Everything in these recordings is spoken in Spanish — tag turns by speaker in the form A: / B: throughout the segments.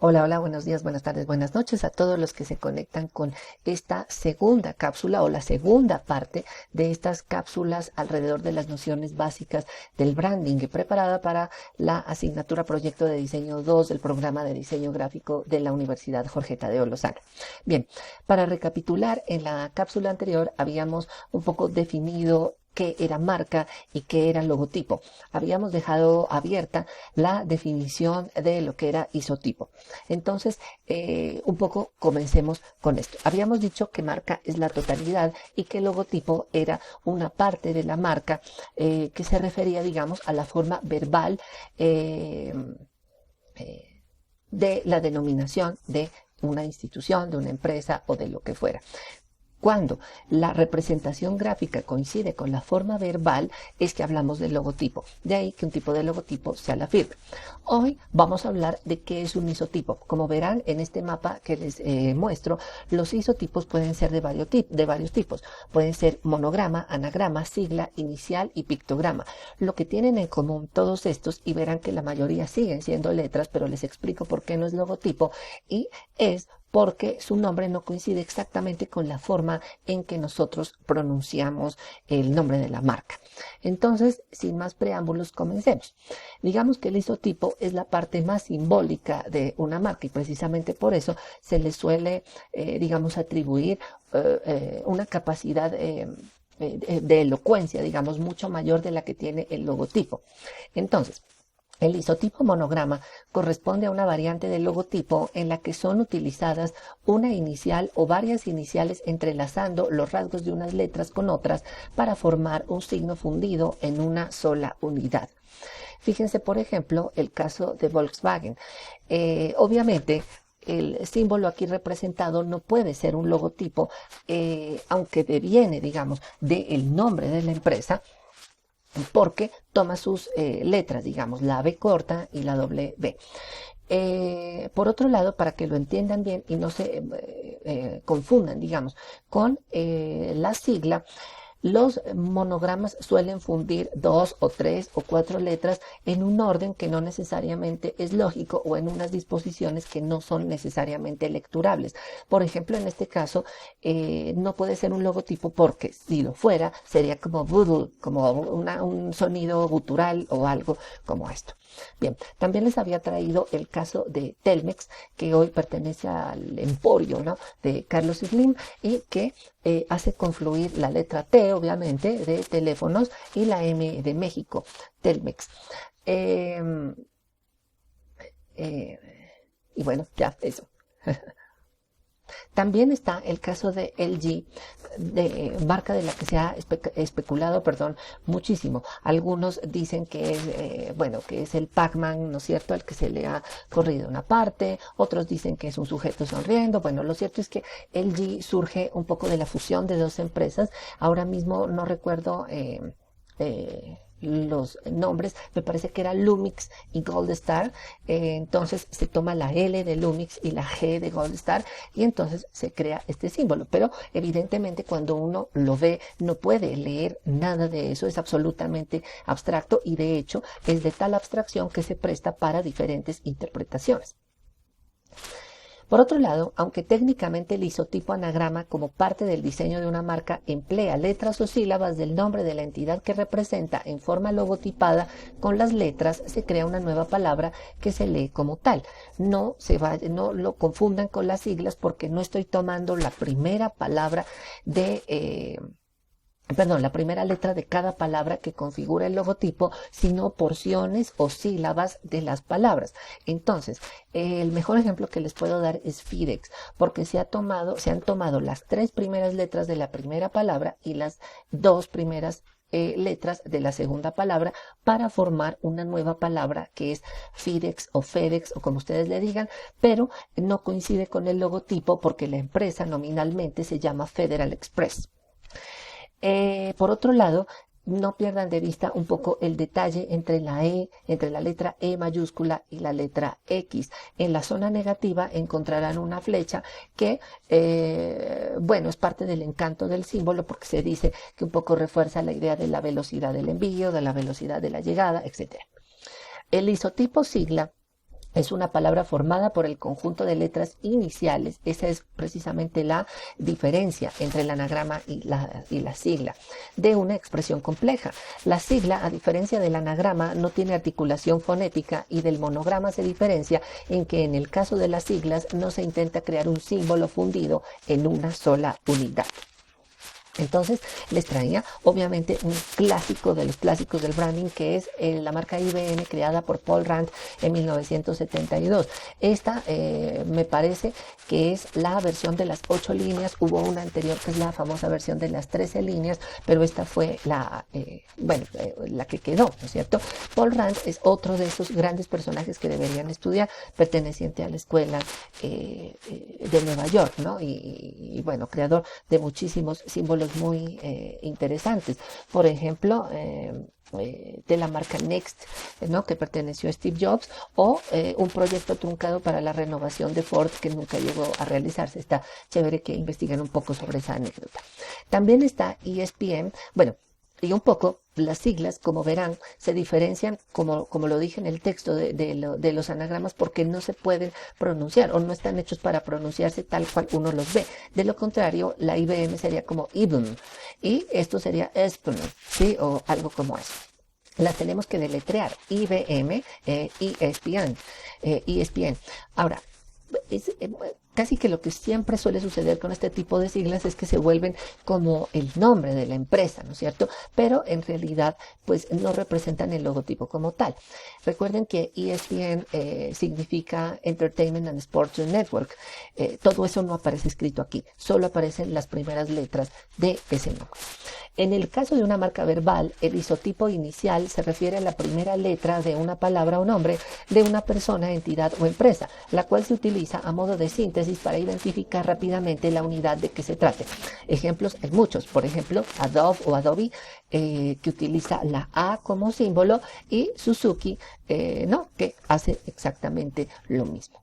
A: Hola, hola, buenos días, buenas tardes, buenas noches a todos los que se conectan con esta segunda cápsula o la segunda parte de estas cápsulas alrededor de las nociones básicas del branding, preparada para la asignatura Proyecto de Diseño 2 del programa de diseño gráfico de la Universidad Jorge Tadeo Lozano. Bien, para recapitular, en la cápsula anterior habíamos un poco definido qué era marca y qué era logotipo. Habíamos dejado abierta la definición de lo que era isotipo. Entonces, un poco comencemos con esto. Habíamos dicho que marca es la totalidad y que logotipo era una parte de la marca que se refería, digamos, a la forma verbal de la denominación de una institución, de una empresa o de lo que fuera. Cuando la representación gráfica coincide con la forma verbal, es que hablamos del logotipo. De ahí que un tipo de logotipo sea la firma. Hoy vamos a hablar de qué es un isotipo. Como verán en este mapa que les muestro, los isotipos pueden ser de varios tipos. Pueden ser monograma, anagrama, sigla, inicial y pictograma. Lo que tienen en común todos estos, y verán que la mayoría siguen siendo letras, pero les explico por qué no es logotipo, y es porque su nombre no coincide exactamente con la forma en que nosotros pronunciamos el nombre de la marca. Entonces, sin más preámbulos, comencemos. Digamos que el isotipo es la parte más simbólica de una marca y precisamente por eso se le suele, digamos, atribuir una capacidad de elocuencia, digamos, mucho mayor de la que tiene el logotipo. Entonces, el isotipo monograma corresponde a una variante del logotipo en la que son utilizadas una inicial o varias iniciales entrelazando los rasgos de unas letras con otras para formar un signo fundido en una sola unidad. Fíjense, por ejemplo, el caso de Volkswagen. Obviamente, el símbolo aquí representado no puede ser un logotipo, aunque deviene, digamos, del nombre de la empresa, porque toma sus letras, digamos, la B corta y la doble B. Por otro lado, para que lo entiendan bien y no se confundan, digamos, con la sigla, los monogramas suelen fundir 2 o 3 o 4 letras en un orden que no necesariamente es lógico o en unas disposiciones que no son necesariamente lecturables. Por ejemplo, en este caso, no puede ser un logotipo porque si lo fuera, sería como voodoo, como un sonido gutural o algo como esto. Bien, también les había traído el caso de Telmex, que hoy pertenece al emporio, ¿no?, de Carlos Slim, y que hace confluir la letra T, obviamente, de teléfonos y la M de México, Telmex. Y bueno, ya, eso. También está el caso de LG, de marca de la que se ha especulado, muchísimo. Algunos dicen que es, que es el Pac-Man, ¿no es cierto?, el que se le ha corrido una parte. Otros dicen que es un sujeto sonriendo. Bueno, lo cierto es que LG surge un poco de la fusión de dos empresas. Ahora mismo no recuerdo los nombres, me parece que era Lumix y Gold Star. Entonces se toma la L de Lumix y la G de Gold Star y entonces se crea este símbolo, pero evidentemente cuando uno lo ve no puede leer nada de eso, es absolutamente abstracto y de hecho es de tal abstracción que se presta para diferentes interpretaciones. Por otro lado, aunque técnicamente el isotipo anagrama como parte del diseño de una marca emplea letras o sílabas del nombre de la entidad que representa en forma logotipada, con las letras se crea una nueva palabra que se lee como tal. No lo confundan con las siglas porque no estoy tomando la primera palabra la primera letra de cada palabra que configura el logotipo, sino porciones o sílabas de las palabras. Entonces, el mejor ejemplo que les puedo dar es FedEx, porque se han tomado las 3 primeras letras de la primera palabra y las 2 primeras letras de la segunda palabra para formar una nueva palabra que es FedEx o como ustedes le digan, pero no coincide con el logotipo porque la empresa nominalmente se llama Federal Express. Por otro lado, no pierdan de vista un poco el detalle entre la letra E mayúscula y la letra X. En la zona negativa encontrarán una flecha que, es parte del encanto del símbolo porque se dice que un poco refuerza la idea de la velocidad del envío, de la velocidad de la llegada, etc. El isotipo sigla Es una palabra formada por el conjunto de letras iniciales. Esa es precisamente la diferencia entre el anagrama y la sigla de una expresión compleja. La sigla, a diferencia del anagrama, no tiene articulación fonética, y del monograma se diferencia en que en el caso de las siglas no se intenta crear un símbolo fundido en una sola unidad. Entonces les traía obviamente un clásico de los clásicos del branding, que es la marca IBM, creada por Paul Rand en 1972. Esta me parece que es la versión de las 8 líneas. Hubo una anterior que es la famosa versión de las 13 líneas, pero esta fue la que quedó, ¿no es cierto? Paul Rand es otro de esos grandes personajes que deberían estudiar, perteneciente a la escuela de Nueva York, ¿no? Y bueno, creador de muchísimos símbolos muy interesantes. Por ejemplo, de la marca Next, ¿no?, que perteneció a Steve Jobs, o un proyecto truncado para la renovación de Ford que nunca llegó a realizarse. Está chévere que investiguen un poco sobre esa anécdota. También está ESPN. Bueno, y un poco las siglas, como verán, se diferencian, como lo dije en el texto, de los anagramas, porque no se pueden pronunciar o no están hechos para pronunciarse tal cual uno los ve. De lo contrario, la IBM sería como IBM y esto sería ESPN, ¿sí? O algo como eso. Las tenemos que deletrear: IBM, ESPN, ESPN. Ahora, casi que lo que siempre suele suceder con este tipo de siglas es que se vuelven como el nombre de la empresa, ¿no es cierto? Pero en realidad pues no representan el logotipo como tal. Recuerden que ESPN significa Entertainment and Sports Network. Todo eso no aparece escrito aquí, solo aparecen las primeras letras de ese nombre. En el caso de una marca verbal, el isotipo inicial se refiere a la primera letra de una palabra o nombre de una persona, entidad o empresa, la cual se utiliza a modo de síntesis para identificar rápidamente la unidad de que se trate. Ejemplos hay muchos. Por ejemplo, Adobe, que utiliza la A como símbolo, y Suzuki, que hace exactamente lo mismo.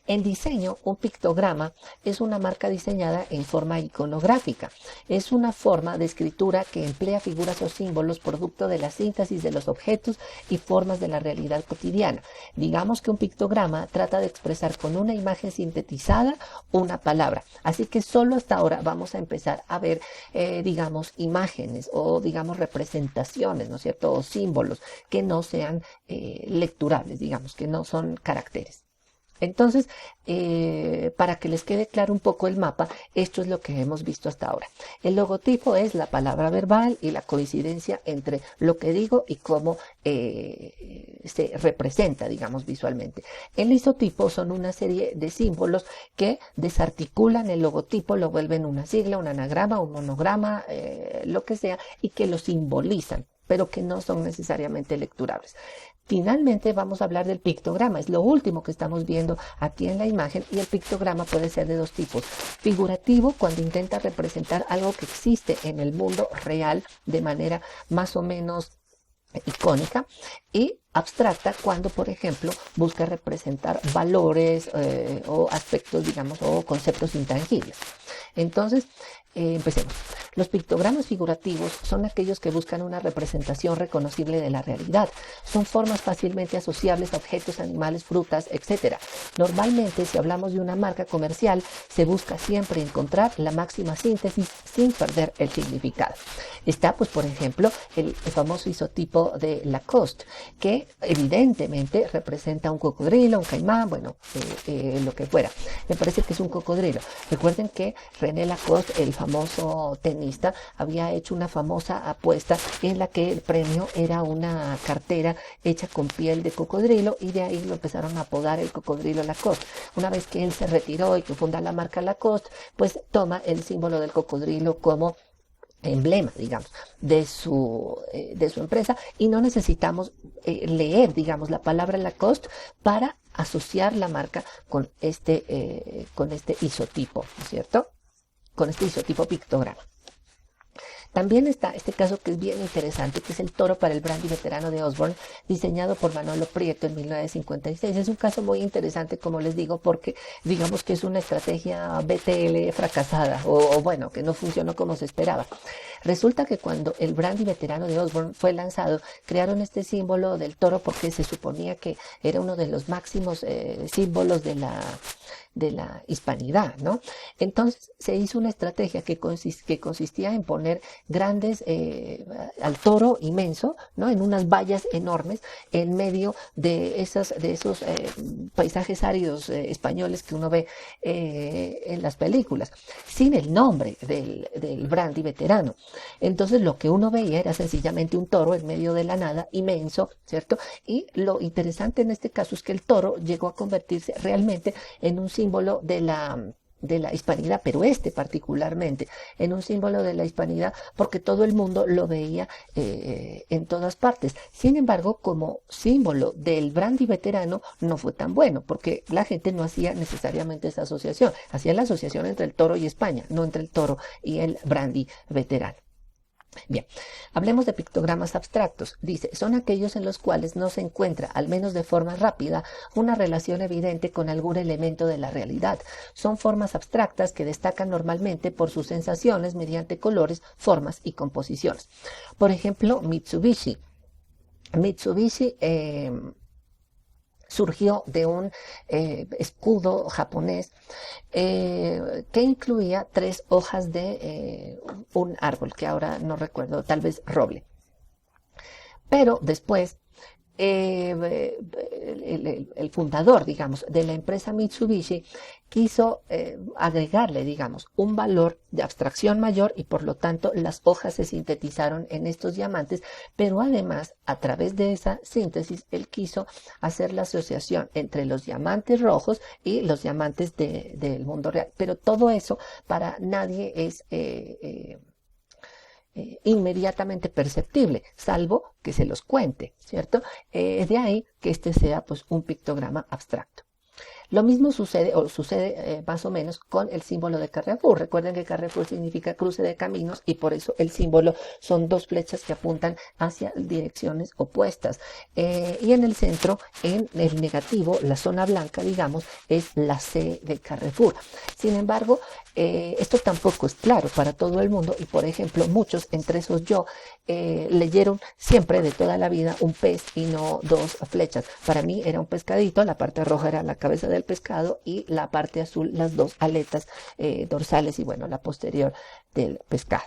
A: En diseño, un pictograma es una marca diseñada en forma iconográfica. Es una forma de escritura que emplea figuras o símbolos producto de la síntesis de los objetos y formas de la realidad cotidiana. Digamos que un pictograma trata de expresar con una imagen sintetizada una palabra. Así que solo hasta ahora vamos a empezar a ver, imágenes o, representaciones, ¿no es cierto?, o símbolos que no sean lecturables, que no son caracteres. Entonces, para que les quede claro un poco el mapa, esto es lo que hemos visto hasta ahora. El logotipo es la palabra verbal y la coincidencia entre lo que digo y cómo se representa, visualmente. El isotipo son una serie de símbolos que desarticulan el logotipo, lo vuelven una sigla, un anagrama, un monograma, lo que sea, y que lo simbolizan, pero que no son necesariamente lecturables. Finalmente vamos a hablar del pictograma. Es lo último que estamos viendo aquí en la imagen, y el pictograma puede ser de dos tipos. Figurativo, cuando intenta representar algo que existe en el mundo real de manera más o menos icónica, y abstracta, cuando por ejemplo busca representar valores o aspectos, o conceptos intangibles. Entonces, empecemos. Los pictogramas figurativos son aquellos que buscan una representación reconocible de la realidad. Son formas fácilmente asociables a objetos, animales, frutas, etc. Normalmente, si hablamos de una marca comercial, se busca siempre encontrar la máxima síntesis sin perder el significado. Está, pues, por ejemplo, el famoso isotipo de Lacoste, que evidentemente representa un cocodrilo, un caimán, lo que fuera. Me parece que es un cocodrilo. Recuerden que René Lacoste, el famoso tenista, había hecho una famosa apuesta en la que el premio era una cartera hecha con piel de cocodrilo, y de ahí lo empezaron a apodar el cocodrilo Lacoste. Una vez que él se retiró y que funda la marca Lacoste, pues toma el símbolo del cocodrilo como emblema, de su empresa, y no necesitamos leer, la palabra Lacoste para asociar la marca con este isotipo, ¿no es cierto?, con este isotipo pictograma. También está este caso que es bien interesante, que es el toro para el brandy veterano de Osborne, diseñado por Manolo Prieto en 1956. Es un caso muy interesante, como les digo, porque digamos que es una estrategia BTL fracasada, o bueno, que no funcionó como se esperaba. Resulta que cuando el brandy veterano de Osborne fue lanzado, crearon este símbolo del toro porque se suponía que era uno de los máximos símbolos de la hispanidad, ¿no? Entonces se hizo una estrategia que consistía en poner grandes, al toro inmenso, ¿no? En unas vallas enormes en medio de esos paisajes áridos españoles que uno ve en las películas, sin el nombre del brandy veterano. Entonces lo que uno veía era sencillamente un toro en medio de la nada, inmenso, ¿cierto? Y lo interesante en este caso es que el toro llegó a convertirse realmente en un símbolo de la hispanidad, pero particularmente en un símbolo de la hispanidad porque todo el mundo lo veía en todas partes. Sin embargo, como símbolo del brandy veterano no fue tan bueno porque la gente no hacía necesariamente esa asociación, hacía la asociación entre el toro y España, no entre el toro y el brandy veterano. Bien, hablemos de pictogramas abstractos. Dice, son aquellos en los cuales no se encuentra, al menos de forma rápida, una relación evidente con algún elemento de la realidad. Son formas abstractas que destacan normalmente por sus sensaciones mediante colores, formas y composiciones. Por ejemplo, Mitsubishi. Mitsubishi surgió de un escudo japonés que incluía 3 hojas de un árbol, que ahora no recuerdo, tal vez roble. Pero después el fundador, digamos, de la empresa Mitsubishi quiso agregarle, digamos, un valor de abstracción mayor y por lo tanto las hojas se sintetizaron en estos diamantes, pero además a través de esa síntesis él quiso hacer la asociación entre los diamantes rojos y los diamantes del mundo real. Pero todo eso para nadie es inmediatamente perceptible, salvo que se los cuente, ¿cierto? De ahí que este sea pues un pictograma abstracto. Lo mismo sucede más o menos con el símbolo de Carrefour. Recuerden que Carrefour significa cruce de caminos y por eso el símbolo son 2 flechas que apuntan hacia direcciones opuestas. Y en el centro, en el negativo, la zona blanca, digamos, es la C de Carrefour. Sin embargo, esto tampoco es claro para todo el mundo y, por ejemplo, muchos, entre esos yo, leyeron siempre de toda la vida un pez y no 2 flechas. Para mí era un pescadito, la parte roja era la cabeza del pescado y la parte azul las 2 aletas dorsales y bueno, la posterior del pescado.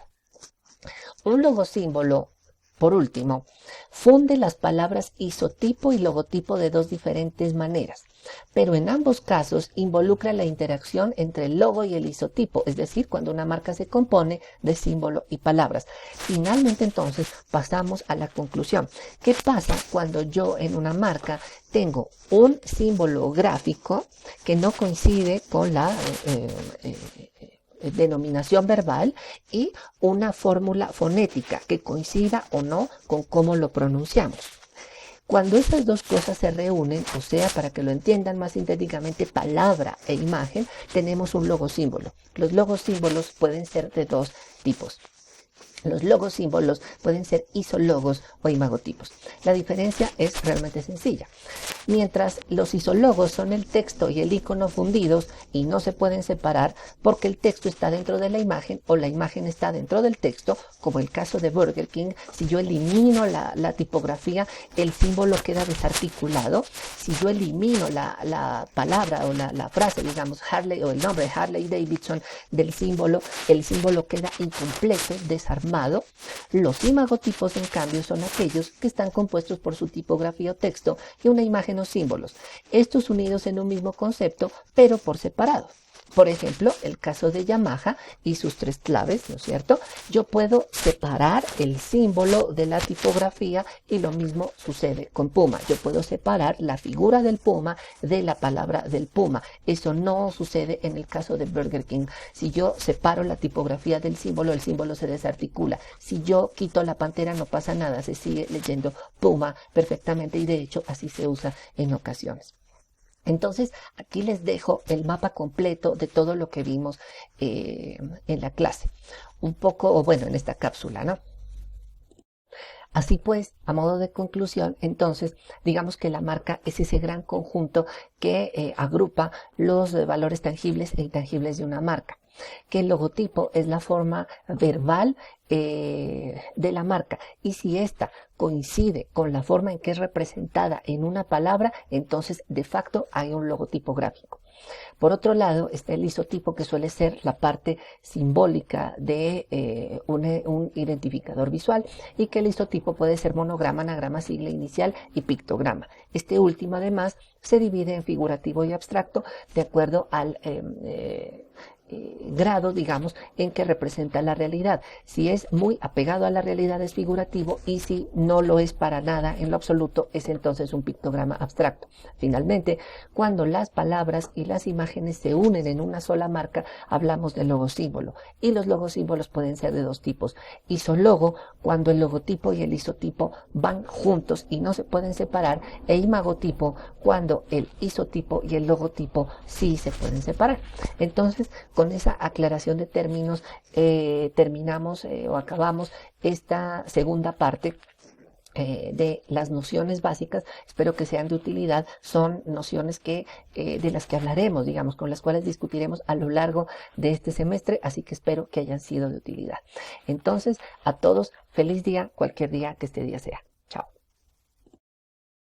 A: Un logosímbolo, por último, funde las palabras isotipo y logotipo de 2 diferentes maneras, pero en ambos casos involucra la interacción entre el logo y el isotipo, es decir, cuando una marca se compone de símbolo y palabras. Finalmente, entonces, pasamos a la conclusión. ¿Qué pasa cuando yo en una marca tengo un símbolo gráfico que no coincide con la denominación verbal y una fórmula fonética que coincida o no con cómo lo pronunciamos? Cuando estas 2 cosas se reúnen, o sea, para que lo entiendan más sintéticamente, palabra e imagen, tenemos un logosímbolo. Los logosímbolos pueden ser de 2 tipos. Los logosímbolos pueden ser isologos o imagotipos. La diferencia es realmente sencilla. Mientras los isologos son el texto y el icono fundidos y no se pueden separar porque el texto está dentro de la imagen o la imagen está dentro del texto, como el caso de Burger King, si yo elimino la tipografía, el símbolo queda desarticulado. Si yo elimino la palabra o la frase, digamos, Harley o el nombre Harley Davidson del símbolo, el símbolo queda incompleto, desarmado. Los imagotipos, en cambio, son aquellos que están compuestos por su tipografía o texto y una imagen o símbolos, estos unidos en un mismo concepto, pero por separado. Por ejemplo, el caso de Yamaha y sus 3 claves, ¿no es cierto? Yo puedo separar el símbolo de la tipografía y lo mismo sucede con Puma. Yo puedo separar la figura del puma de la palabra del puma. Eso no sucede en el caso de Burger King. Si yo separo la tipografía del símbolo, el símbolo se desarticula. Si yo quito la pantera, no pasa nada, se sigue leyendo Puma perfectamente y de hecho así se usa en ocasiones. Entonces, aquí les dejo el mapa completo de todo lo que vimos en la clase. Un poco, o bueno, en esta cápsula, ¿no? Así pues, a modo de conclusión, entonces, digamos que la marca es ese gran conjunto que agrupa los valores tangibles e intangibles de una marca. Que el logotipo es la forma verbal de la marca, y si ésta coincide con la forma en que es representada en una palabra, entonces de facto hay un logotipo gráfico. Por otro lado está el isotipo, que suele ser la parte simbólica de un identificador visual, y que el isotipo puede ser monograma, anagrama, sigla inicial y pictograma. Este último además se divide en figurativo y abstracto de acuerdo al grado, digamos, en que representa la realidad. Si es muy apegado a la realidad es figurativo, y si no lo es para nada en lo absoluto es entonces un pictograma abstracto. Finalmente, cuando las palabras y las imágenes se unen en una sola marca, hablamos de logosímbolo, y los logosímbolos pueden ser de dos tipos: isologo, cuando el logotipo y el isotipo van juntos y no se pueden separar, e imagotipo, cuando el isotipo y el logotipo sí se pueden separar. Entonces, con esa aclaración de términos, terminamos o acabamos esta segunda parte de las nociones básicas. Espero que sean de utilidad. Son nociones que de las que hablaremos, digamos, con las cuales discutiremos a lo largo de este semestre, así que espero que hayan sido de utilidad. Entonces, a todos, feliz día, cualquier día que este día sea.